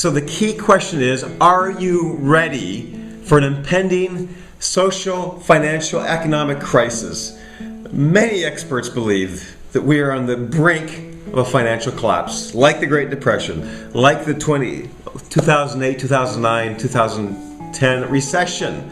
So the key question is, are you ready for an impending social, financial, economic crisis? Many experts believe that we are on the brink of a financial collapse, like the Great Depression, like the 2008, 2009, 2010 recession.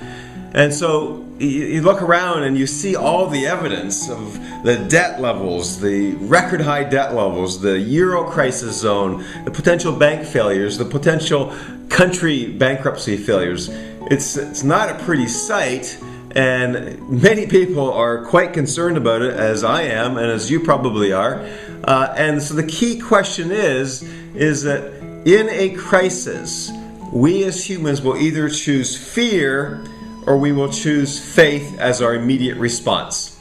And so you look around and you see all the evidence of the debt levels, the record high debt levels, the Euro crisis zone, the potential bank failures, the potential country bankruptcy failures. It's not a pretty sight, and many people are quite concerned about it, as I am and as you probably are. And so the key question is that in a crisis, we as humans will either choose fear or we will choose faith as our immediate response.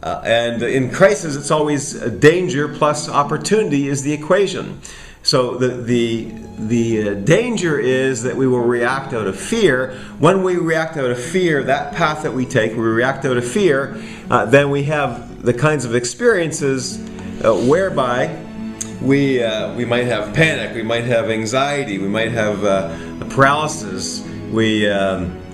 And in crisis, it's always danger plus opportunity is the equation. So the danger is that we will react out of fear. When we react out of fear, that path that we take, we react out of fear, then we have the kinds of experiences whereby we might have panic, we might have anxiety, we might have paralysis, we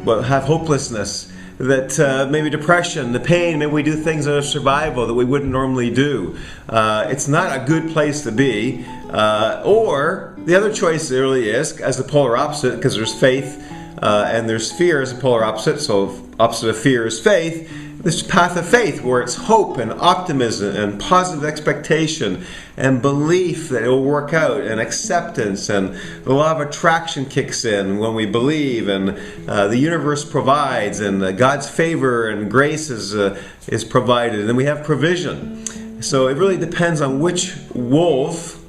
have hopelessness, that maybe depression, the pain, maybe we do things out of survival that we wouldn't normally do. It's not a good place to be. Or the other choice really is as the polar opposite, because there's faith and there's fear as a polar opposite. So opposite of fear is faith. This path of faith where it's hope and optimism and positive expectation and belief that it will work out, and acceptance, and the law of attraction kicks in when we believe, and the universe provides, and God's favor and grace is provided, and then we have provision. So it really depends on which wolf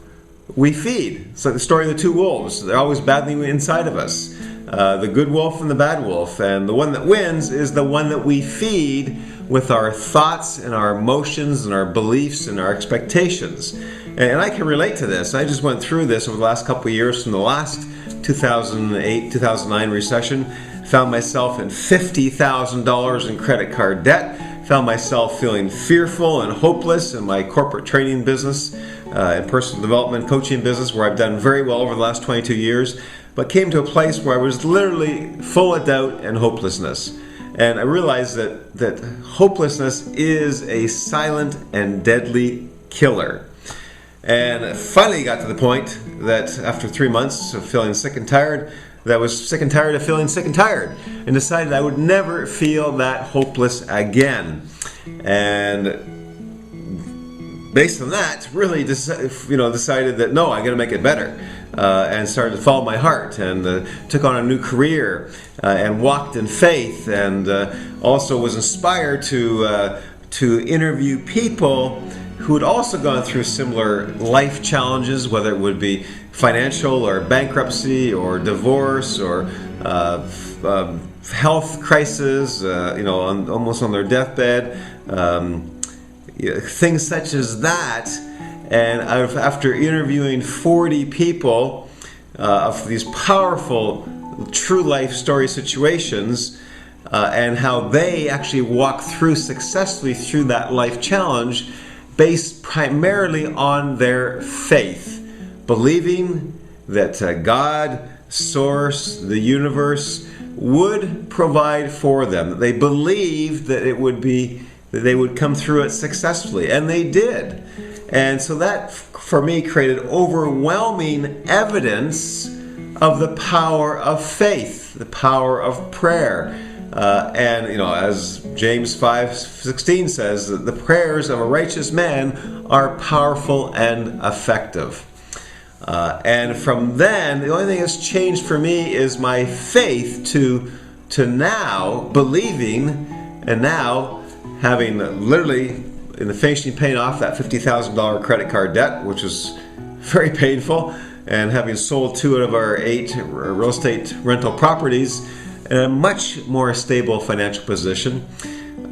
we feed. It's like the story of the two wolves. They're always battling inside of us. The good wolf and the bad wolf, and the one that wins is the one that we feed with our thoughts and our emotions and our beliefs and our expectations. And I can relate to this. I just went through this over the last couple of years. From the last 2008-2009 recession, found myself in $50,000 in credit card debt, found myself feeling fearful and hopeless in my corporate training business and personal development coaching business, where I've done very well over the last 22 years. But came to a place where I was literally full of doubt and hopelessness. And I realized that hopelessness is a silent and deadly killer. And I finally got to the point that after 3 months of feeling sick and tired, that I was sick and tired of feeling sick and tired, and decided I would never feel that hopeless again. And based on that, really decided that no, I got to make it better. And started to follow my heart, and took on a new career, and walked in faith, and also was inspired to interview people who had also gone through similar life challenges, whether it would be financial or bankruptcy or divorce or health crisis, almost on their deathbed, things such as that. And after interviewing 40 people of these powerful true life story situations, and how they actually walk through successfully through that life challenge based primarily on their faith, believing that God, Source, the universe would provide for them. They believed that that they would come through it successfully, and they did. And so that, for me, created overwhelming evidence of the power of faith, the power of prayer. And as James 5:16 says, the prayers of a righteous man are powerful and effective. And from then, the only thing that's changed for me is my faith to now believing, and now having literally in the finishing paying off that $50,000 credit card debt, which was very painful, and having sold 2 out of our 8 real estate rental properties in a much more stable financial position.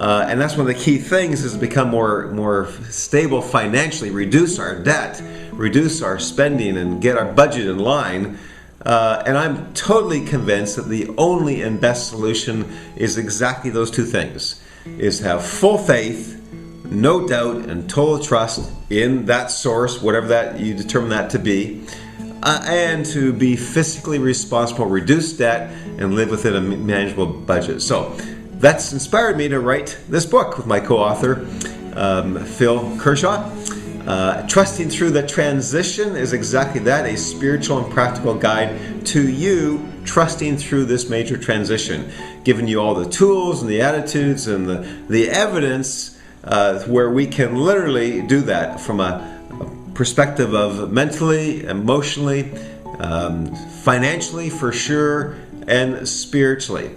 And that's one of the key things, is to become more stable financially, reduce our debt, reduce our spending, and get our budget in line. And I'm totally convinced that the only and best solution is exactly those 2 things, is have full faith, no doubt, and total trust in that source, whatever that you determine that to be, and to be fiscally responsible, reduce debt, and live within a manageable budget. So that's inspired me to write this book with my co-author, Phil Kershaw. Trusting Through the Transition is exactly that, a spiritual and practical guide to you trusting through this major transition, giving you all the tools and the attitudes and the evidence where we can literally do that from a perspective of mentally, emotionally, financially for sure, and spiritually.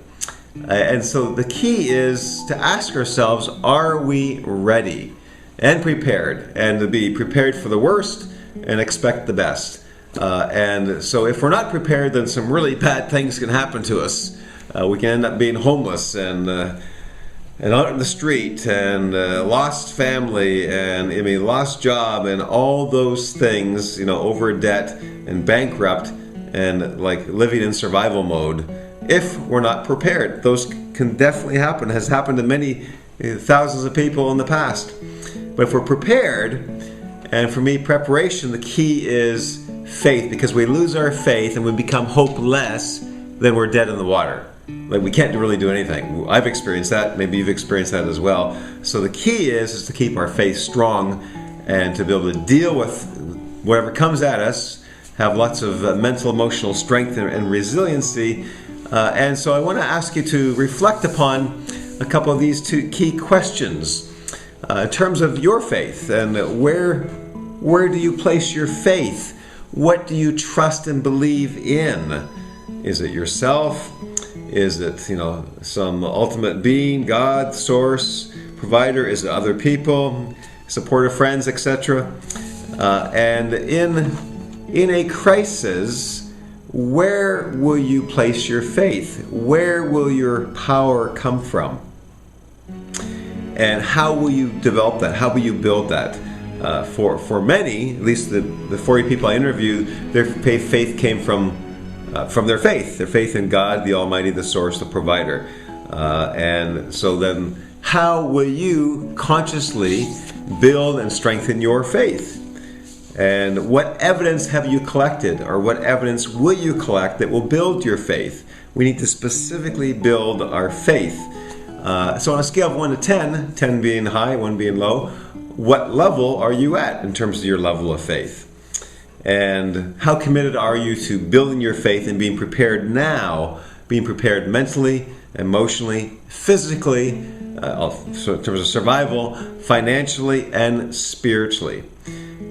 And so the key is to ask ourselves, are we ready and prepared, and to be prepared for the worst and expect the best? And so if we're not prepared, then some really bad things can happen to us. We can end up being homeless and out in the street, and lost family, and lost job, and all those things, over debt and bankrupt, and like living in survival mode. If we're not prepared, those can definitely happen. It has happened to many thousands of people in the past. But if we're prepared, and for me, preparation, the key is faith, because we lose our faith and we become hopeless, then we're dead in the water. Like, we can't really do anything. I've experienced that. Maybe you've experienced that as well. So the key is to keep our faith strong and to be able to deal with whatever comes at us, have lots of mental, emotional strength and resiliency. And so I want to ask you to reflect upon a couple of these two key questions in terms of your faith, and where do you place your faith? What do you trust and believe in? Is it yourself? Is it, some ultimate being, God, source, provider? Is it other people, supportive friends, etc.? And in a crisis, where will you place your faith? Where will your power come from? And how will you develop that? How will you build that? For many, at least the 40 people I interviewed, their faith came from their faith in God, the Almighty, the source, the provider. And so then, how will you consciously build and strengthen your faith? And what evidence have you collected, or what evidence will you collect that will build your faith? We need to specifically build our faith. So on a scale of 1 to 10, 10 being high, 1 being low, what level are you at in terms of your level of faith? And how committed are you to building your faith and being prepared now, being prepared mentally, emotionally, physically, so in terms of survival, financially, and spiritually?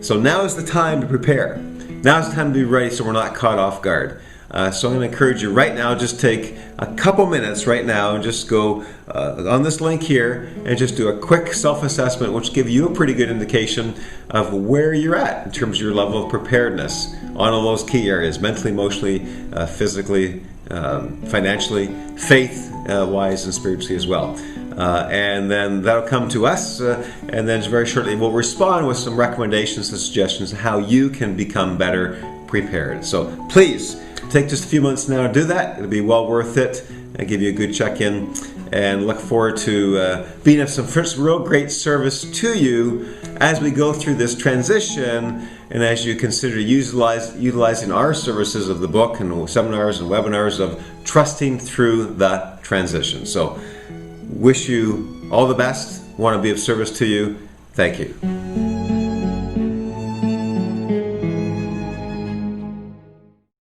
So now is the time to prepare. Now is the time to be ready so we're not caught off guard. So I'm going to encourage you right now, just take a couple minutes right now and just go on this link here and just do a quick self-assessment, which will give you a pretty good indication of where you're at in terms of your level of preparedness on all those key areas: mentally, emotionally, physically, financially, faith-wise, and spiritually as well. And then that'll come to us, and then very shortly we'll respond with some recommendations and suggestions on how you can become better prepared. So please take just a few months now to do that. It'll be well worth it, and give you a good check-in, and look forward to being of some real great service to you as we go through this transition, and as you consider utilizing our services of the book and seminars and webinars of trusting through the transition. So wish you all the best. Want to be of service to you. Thank you.